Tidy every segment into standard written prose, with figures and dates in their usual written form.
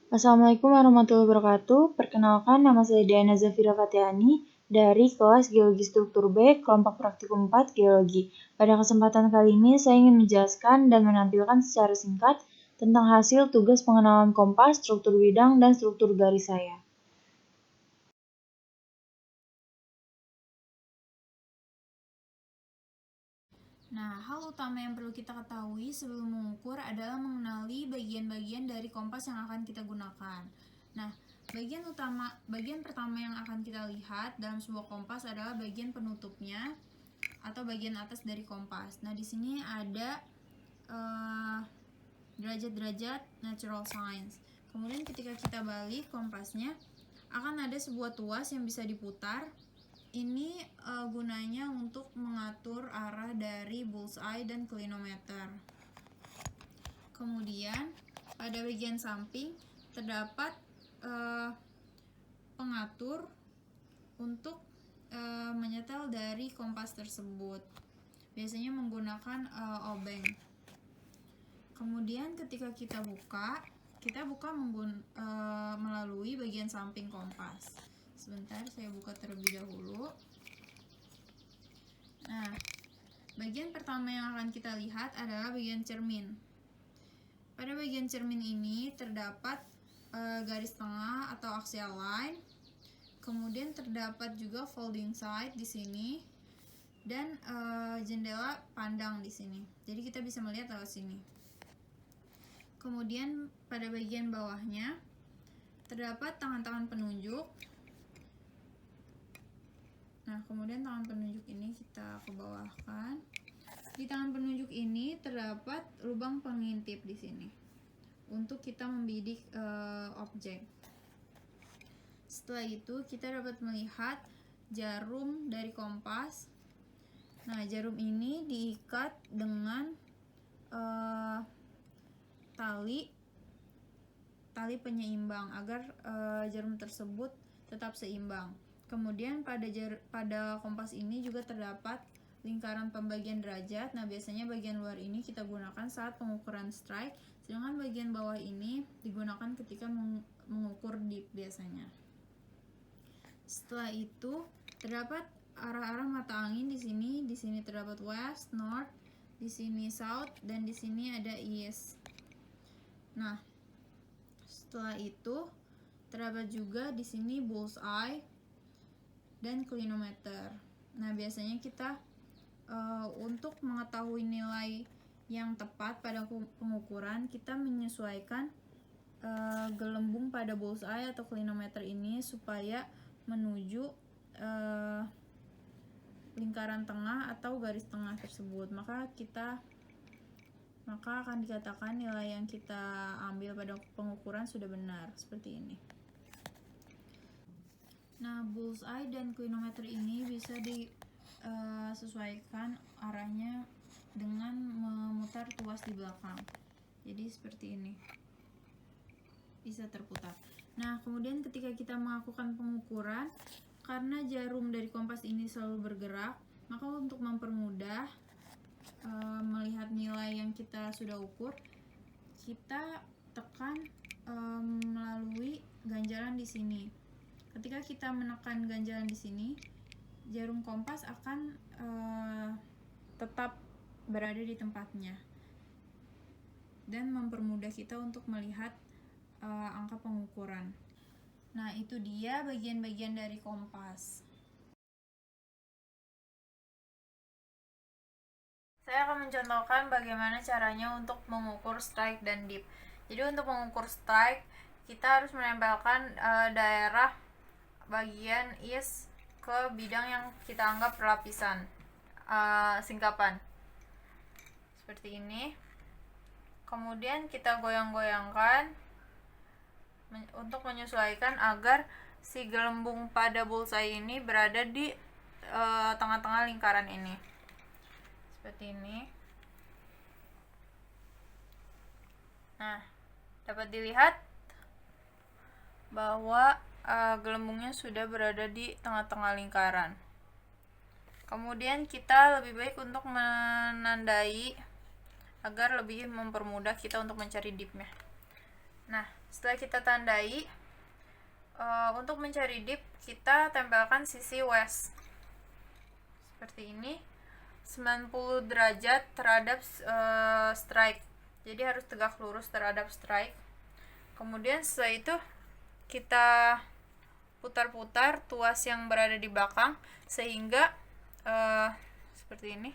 Assalamualaikum warahmatullahi wabarakatuh. Perkenalkan, nama saya Diana Zafira Fatiani dari kelas Geologi Struktur B, kelompok praktikum 4 Geologi. Pada kesempatan kali ini, saya ingin menjelaskan dan menampilkan secara singkat tentang hasil tugas pengenalan kompas, struktur bidang, dan struktur garis saya. Nah, hal utama yang perlu kita ketahui sebelum mengukur adalah mengenali bagian-bagian dari kompas yang akan kita gunakan. Nah, bagian pertama yang akan kita lihat dalam sebuah kompas adalah bagian penutupnya atau bagian atas dari kompas. Nah, di sini ada derajat-derajat natural science. Kemudian ketika kita balik kompasnya, akan ada sebuah tuas yang bisa diputar. Ini gunanya untuk mengatur arah dari bullseye dan clinometer. Kemudian pada bagian samping terdapat pengatur untuk menyetel dari kompas tersebut. Biasanya menggunakan obeng. Kemudian ketika kita buka melalui bagian samping kompas. Sebentar, saya buka terlebih dahulu. Nah, bagian pertama yang akan kita lihat adalah bagian cermin. Pada bagian cermin ini terdapat garis tengah atau axial line. Kemudian terdapat juga folding side di sini dan jendela pandang di sini. Jadi kita bisa melihat lewat sini. Kemudian pada bagian bawahnya terdapat tangan-tangan penunjuk. Nah, kemudian tangan penunjuk ini kita ke bawahkan. Di tangan penunjuk ini terdapat lubang pengintip di sini untuk kita membidik objek. Setelah itu kita dapat melihat jarum dari kompas. Nah, jarum ini diikat dengan tali penyeimbang agar jarum tersebut tetap seimbang. Kemudian pada kompas ini juga terdapat lingkaran pembagian derajat. Nah, biasanya bagian luar ini kita gunakan saat pengukuran strike, sedangkan bagian bawah ini digunakan ketika mengukur dip biasanya. Setelah itu terdapat arah-arah mata angin di sini terdapat west, north, di sini south, dan di sini ada east. Nah, setelah itu terdapat juga di sini bullseye dan clinometer. Nah, biasanya kita untuk mengetahui nilai yang tepat pada pengukuran, kita menyesuaikan gelembung pada bullseye atau clinometer ini supaya menuju lingkaran tengah atau garis tengah tersebut. Maka akan dikatakan nilai yang kita ambil pada pengukuran sudah benar, seperti ini. Nah, bullseye dan clinometer ini bisa disesuaikan arahnya dengan memutar tuas di belakang. Jadi seperti ini, bisa terputar. Nah, kemudian ketika kita melakukan pengukuran, karena jarum dari kompas ini selalu bergerak, maka untuk mempermudah melihat nilai yang kita sudah ukur, kita tekan melalui ganjalan di sini. Ketika kita menekan ganjalan di sini, jarum kompas akan tetap berada di tempatnya dan mempermudah kita untuk melihat angka pengukuran. Nah, itu dia bagian-bagian dari kompas. Saya akan mencontohkan bagaimana caranya untuk mengukur strike dan dip. Jadi untuk mengukur strike, kita harus menempelkan daerah bagian east ke bidang yang kita anggap lapisan singkapan. Seperti ini. Kemudian kita goyang-goyangkan untuk menyesuaikan agar si gelembung pada bullseye ini berada di tengah-tengah lingkaran ini. Seperti ini. Nah, dapat dilihat bahwa gelembungnya sudah berada di tengah-tengah lingkaran. Kemudian kita lebih baik untuk menandai agar lebih mempermudah kita untuk mencari dipnya. Nah, Setelah kita tandai, untuk mencari dip kita tempelkan sisi west seperti ini, 90 derajat terhadap strike. Jadi harus tegak lurus terhadap strike. Kemudian setelah itu kita putar-putar tuas yang berada di belakang sehingga seperti ini,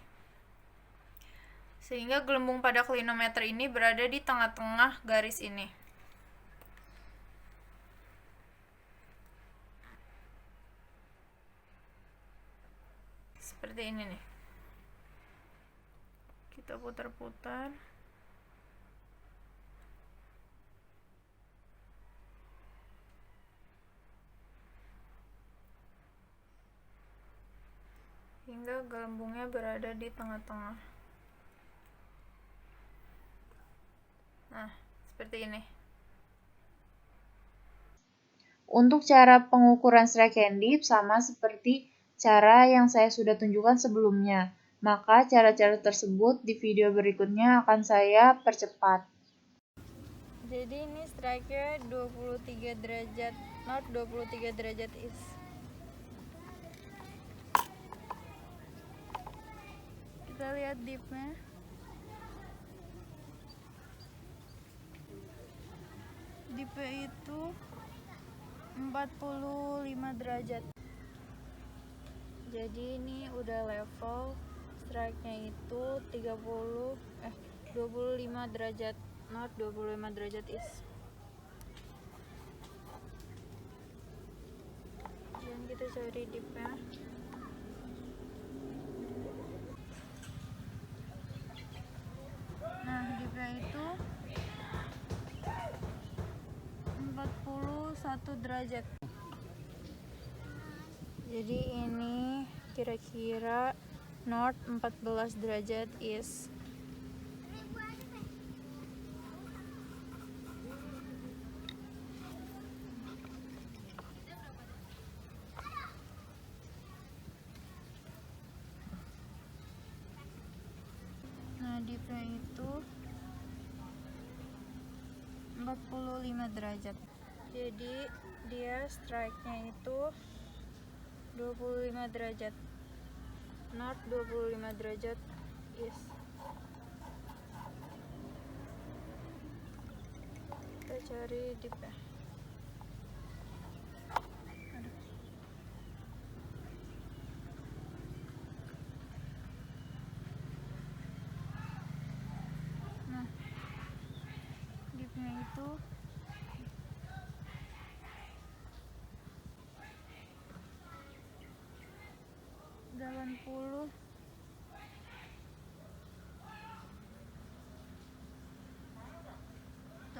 sehingga gelembung pada klinometer ini berada di tengah-tengah garis ini. Seperti ini nih, kita putar-putar. Hingga gelembungnya berada di tengah-tengah. Nah, seperti ini. Untuk cara pengukuran strike and dip sama seperti cara yang saya sudah tunjukkan sebelumnya. Maka cara-cara tersebut di video berikutnya akan saya percepat. Jadi ini strike-nya 23 derajat north, 23 derajat east. Kita lihat dipnya. Dipnya itu 45 derajat. Jadi ini udah level strike-nya itu 25 derajat north, 25 derajat east. Dan kita cari dipnya. Nah, dipnya itu 41 derajat. Jadi ini kira-kira north, 14 derajat east. Nah, dipnya itu 45 derajat. Jadi dia strike-nya itu 25 derajat north, 25 derajat east. Kita cari dipnya. Nah, dipnya itu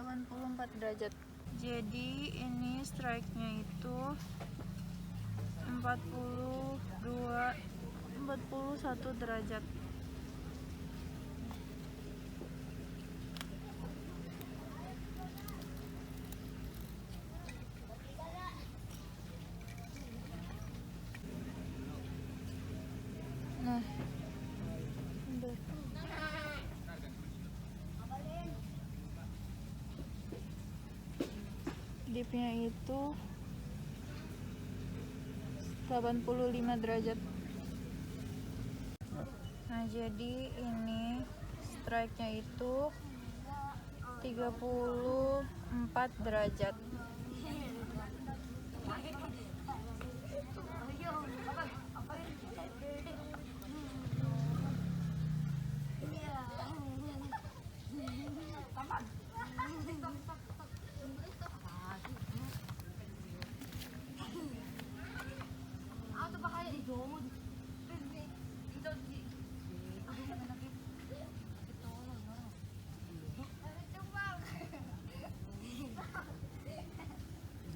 84 derajat. Jadi ini strike-nya itu 41 derajat. Nah, udah. Dipnya itu 85 derajat. Nah, jadi ini strike-nya itu 34 derajat.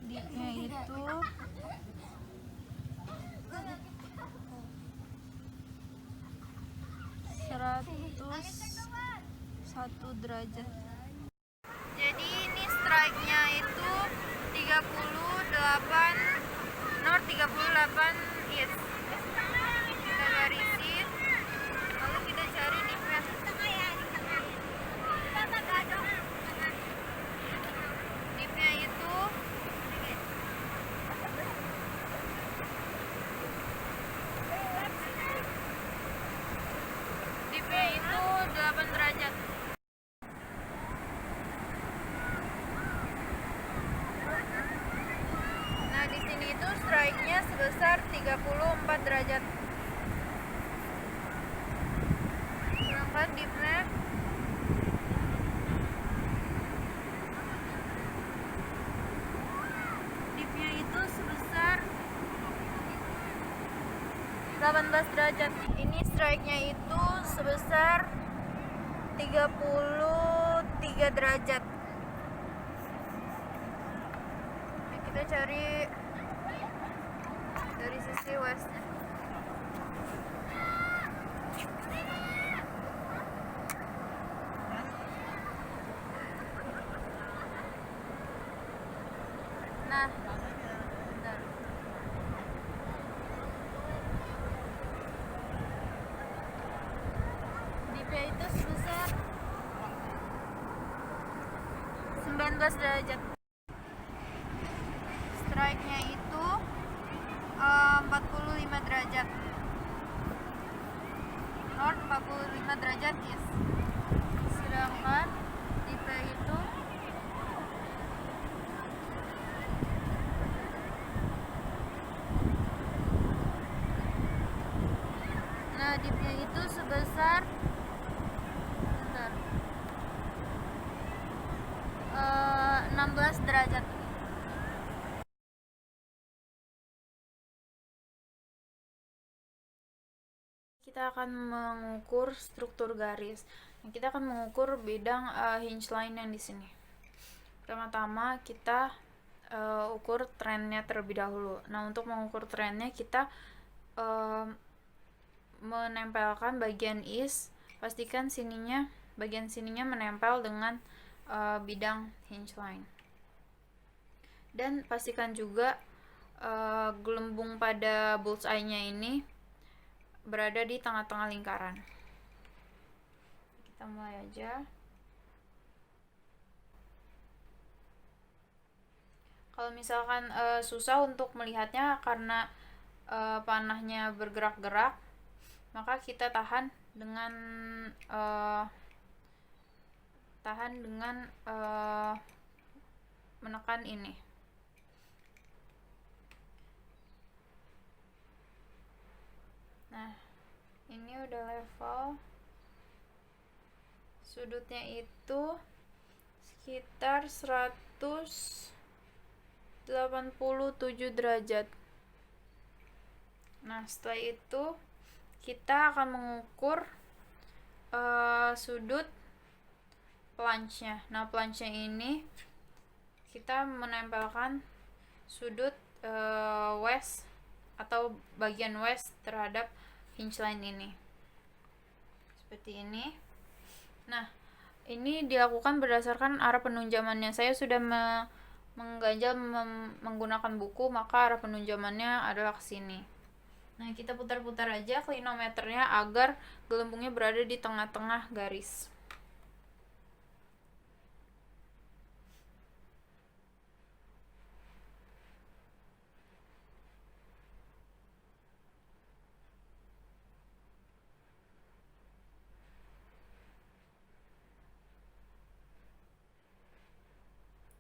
Dipnya itu 101 derajat. Jadi ini strike-nya itu 38 north, 38 east. Kita garisin, lalu kita cari dipnya. Dipnya itu strike-nya sebesar 34 derajat. Sedangkan dip-nya itu sebesar 18 derajat. Ini strike-nya itu sebesar 33 derajat. Nah, kita cari dari sisi westnya. Nah, bentar. Dip-nya itu sebesar 19 derajat. Strike-nya itu 45 derajat. North 45 derajat east. Sedangkan dip-nya itu dip-nya itu sebesar 16 derajat. Kita akan mengukur struktur garis. Kita akan mengukur bidang hinge line yang di sini. Pertama-tama kita ukur trennya terlebih dahulu. Nah, untuk mengukur trennya kita menempelkan bagian east, pastikan bagian sininya menempel dengan bidang hinge line. Dan pastikan juga gelembung pada bullseye-nya ini berada di tengah-tengah lingkaran. Kita mulai aja. Kalau misalkan susah untuk melihatnya karena panahnya bergerak-gerak, maka kita tahan dengan menekan ini. Nah, ini udah level. Sudutnya itu sekitar 187 derajat. Nah, setelah itu kita akan mengukur sudut planche-nya. Nah, planche ini kita menempelkan sudut west atau bagian west terhadap hinge line ini. Seperti ini. Nah, ini dilakukan berdasarkan arah penunjamannya. Saya sudah mengganjal menggunakan buku, maka arah penunjamannya adalah ke sini. Nah, kita putar-putar aja klinometernya agar gelembungnya berada di tengah-tengah garis.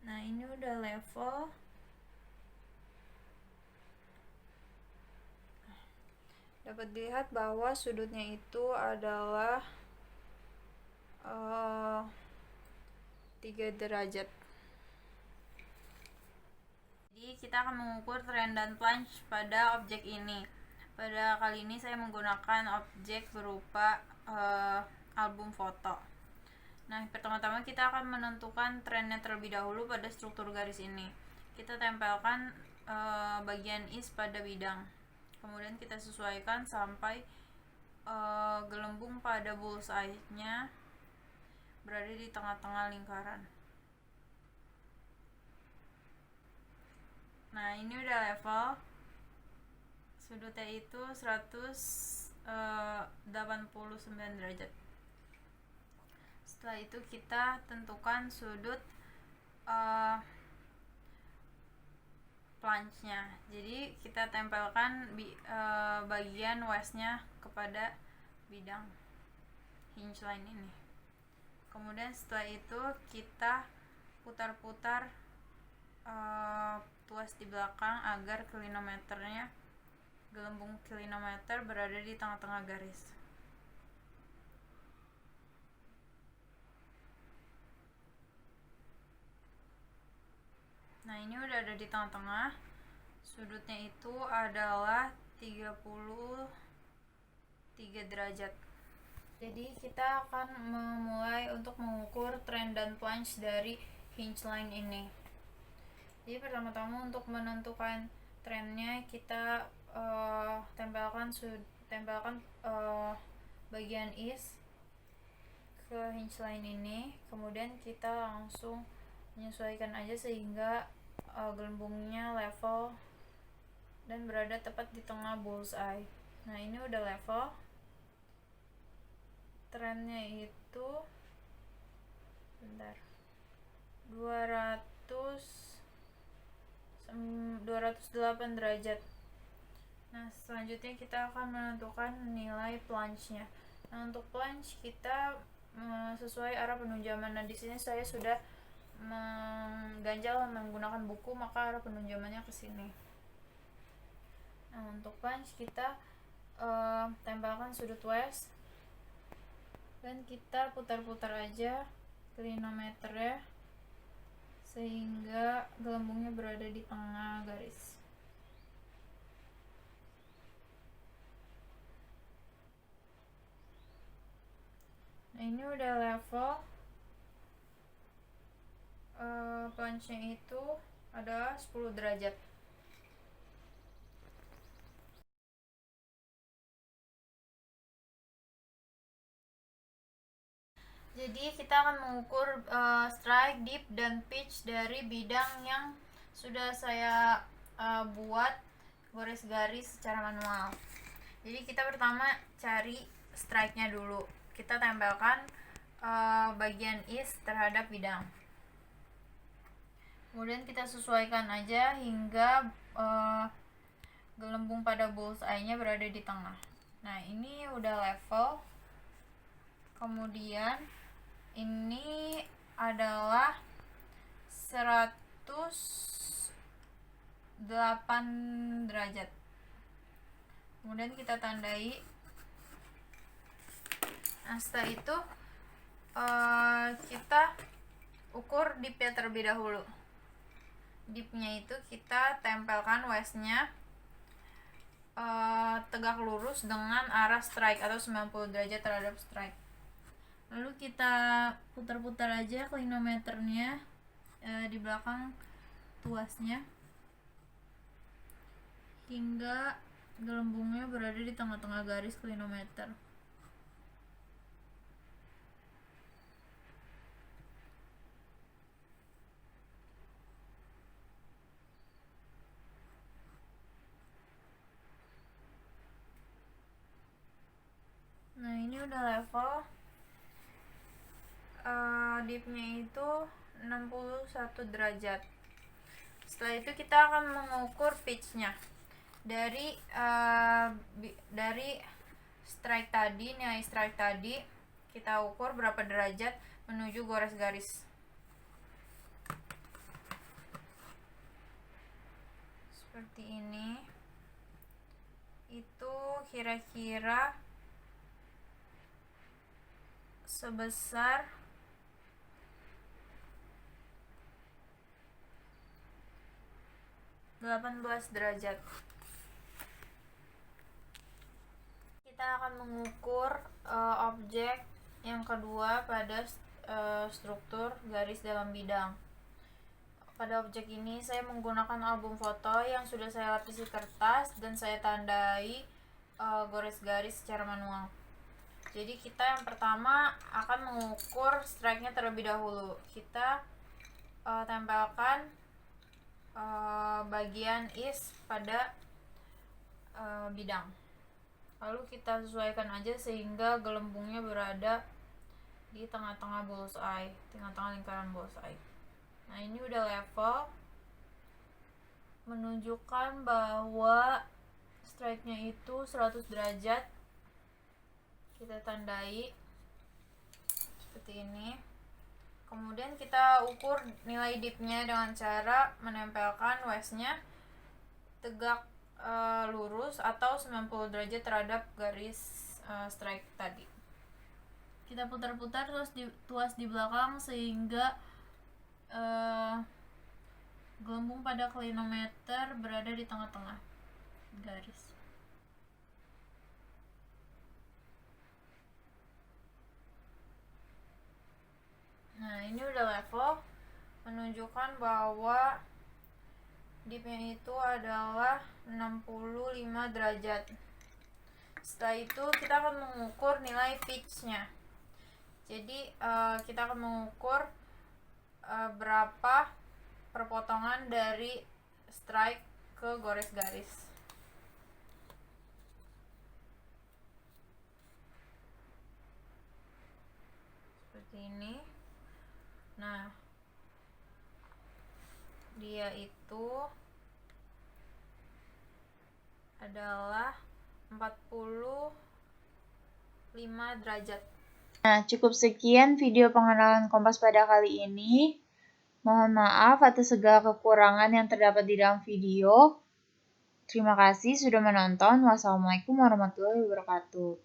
Nah, ini udah level. Dapat dilihat bahwa sudutnya itu adalah 3 derajat. Jadi kita akan mengukur tren dan planche pada objek ini. Pada kali ini saya menggunakan objek berupa album foto. Nah, pertama-tama kita akan menentukan trennya terlebih dahulu pada struktur garis ini. Kita tempelkan bagian east pada bidang. Kemudian kita sesuaikan sampai gelembung pada bullseye-nya berada di tengah-tengah lingkaran. Nah, ini udah level. Sudutnya itu 189 derajat. Setelah itu kita tentukan sudut planche-nya. Jadi kita tempelkan bagian westnya kepada bidang hinge line ini. Kemudian setelah itu kita putar-putar tuas di belakang agar gelembung klinometer berada di tengah-tengah garis. Nah, ini udah ada di tengah-tengah. Sudutnya itu adalah 33 derajat. Jadi kita akan memulai untuk mengukur tren dan plunge dari hinge line ini. Jadi pertama-tama untuk menentukan trennya kita tempelkan bagian is ke hinge line ini, kemudian kita langsung menyesuaikan aja sehingga gelembungnya level dan berada tepat di tengah bullseye. Nah, ini udah level. Trennya itu 208 derajat. Nah, selanjutnya kita akan menentukan nilai plunge-nya. Nah, untuk plunge kita sesuai arah penunjaman. Nah, di sini saya sudah mengganjal menggunakan buku, maka arah penunjamannya ke sini. Nah, untuk plunge kita tempelkan sudut west dan kita putar-putar aja klinometernya sehingga gelembungnya berada di tengah garis. Nah, ini udah level. Plunge-nya itu adalah 10 derajat. Jadi kita akan mengukur strike, dip, dan pitch dari bidang yang sudah saya buat garis-garis secara manual. Jadi kita pertama cari strike-nya dulu. Kita tempelkan bagian is terhadap bidang. Kemudian kita sesuaikan aja hingga gelembung pada bullseye-nya berada di tengah. Nah, ini udah level. Kemudian ini adalah 108 derajat. Kemudian kita tandai. Nah, setelah itu kita ukur dipnya terlebih dahulu. Dipnya itu kita tempelkan westnya tegak lurus dengan arah strike atau 90 derajat terhadap strike. Lalu kita putar-putar aja klinometernya di belakang tuasnya hingga gelembungnya berada di tengah-tengah garis klinometer. Nah, ini udah level. Dipnya itu 61 derajat. Setelah itu kita akan mengukur pitch-nya dari strike tadi, nilai strike tadi kita ukur berapa derajat menuju gores garis. Seperti ini. Itu kira-kira sebesar 18 derajat. Kita akan mengukur objek yang kedua pada struktur garis dalam bidang. Pada objek ini saya menggunakan album foto yang sudah saya lapisi kertas dan saya tandai gores garis secara manual. Jadi kita yang pertama akan mengukur strike-nya terlebih dahulu. Kita tempelkan bagian is pada bidang. Lalu kita sesuaikan aja sehingga gelembungnya berada di tengah-tengah bullseye, tengah-tengah lingkaran bullseye. Nah, ini udah level, menunjukkan bahwa strike-nya itu 100 derajat. Kita tandai seperti ini. kemudian kita ukur nilai dipnya dengan cara menempelkan washnya tegak lurus atau 90 derajat terhadap garis strike tadi. Kita putar-putar tuas di belakang sehingga gelembung pada klinometer berada di tengah-tengah garis. Nah, ini udah level, menunjukkan bahwa dipnya itu adalah 65 derajat. Setelah itu kita akan mengukur nilai pitch-nya. Jadi kita akan mengukur berapa perpotongan dari strike ke gores garis. Seperti ini. Nah, dia itu adalah 45 derajat. Nah, cukup sekian video pengenalan kompas pada kali ini. Mohon maaf atas segala kekurangan yang terdapat di dalam video. Terima kasih sudah menonton. Wassalamualaikum warahmatullahi wabarakatuh.